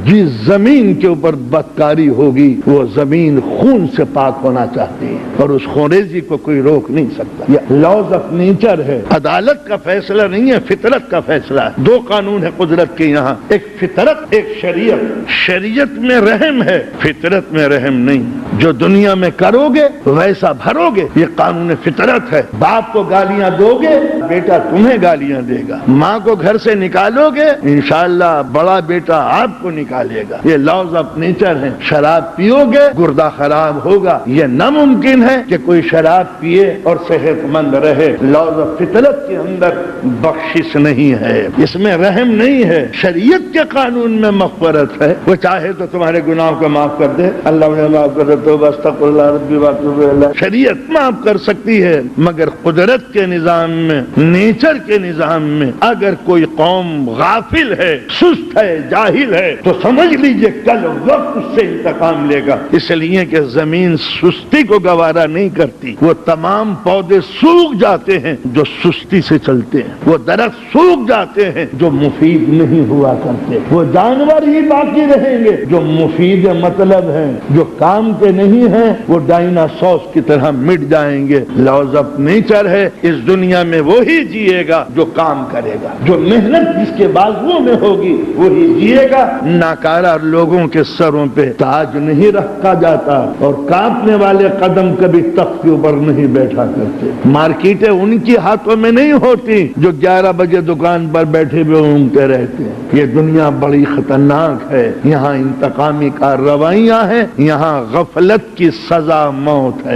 جس زمین کے اوپر بدکاری ہوگی وہ زمین خون سے پاک ہونا چاہتی ہے، اور اس خونریزی کو کوئی روک نہیں سکتا۔ یہ لاز آف نیچر ہے، عدالت کا فیصلہ نہیں ہے، فطرت کا فیصلہ ہے۔ دو قانون ہے قدرت کے یہاں، ایک فطرت، ایک شریعت۔ شریعت میں رحم ہے، فطرت میں رحم نہیں۔ جو دنیا میں کرو گے ویسا بھرو گے، یہ قانون فطرت ہے۔ باپ کو گالیاں دو گے، بیٹا تمہیں گالیاں دے گا۔ ماں کو گھر سے نکالو گے، انشاءاللہ بڑا بیٹا آپ کو نکالے گا۔ یہ لاز آف نیچر ہے۔ شراب پیو گے گردہ خراب ہوگا، یہ ناممکن ہے کہ کوئی شراب پیے اور صحت مند رہے۔ لاز آف فطرت کے اندر بخشش نہیں ہے، اس میں رحم نہیں ہے۔ شریعت کے قانون میں مغفرت ہے، وہ چاہے تو تمہارے گناہوں کو معاف کر دے، اللہ مجھے معاف کر دے، توبہ استغفر اللہ ربی واتوب الیہ۔ شریعت معاف کر سکتی ہے، مگر قدرت کے نظام میں، نیچر کے نظام میں اگر کوئی قوم غافل ہے، سست ہے، جاہل ہے، تو سمجھ لیجئے کل وقت اس سے انتقام لے گا۔ اس لیے کہ زمین سستی کو گوارا نہیں کرتی، وہ تمام پودے سوکھ جاتے ہیں جو سستی سے چلتے ہیں، وہ درخت سوکھ جاتے ہیں جو مفید نہیں ہوا کرتے، وہ جانور ہی باقی رہیں گے جو مفید مطلب ہیں، جو کام کے نہیں ہیں وہ ڈائناسورس کی طرح مٹ جائیں گے۔ لاز آف نیچر ہے، اس دنیا میں وہی جیے گا جو کام کرے گا، جو محنت جس کے بازوؤں میں ہوگی وہی جیے گا۔ ناکارہ لوگوں کے سروں پہ تاج نہیں رکھا جاتا، اور کانپنے والے قدم کبھی تخت کے اوپر نہیں بیٹھا کرتے۔ مارکیٹیں ان کی ہاتھوں میں نہیں ہوتی جو 11 بجے دکان پر بیٹھے ہوئے اونگتے رہتے ہیں۔ یہ دنیا بڑی خطرناک ہے، یہاں انتقامی کارروائیاں ہیں، یہاں غفلت کی سزا موت ہے۔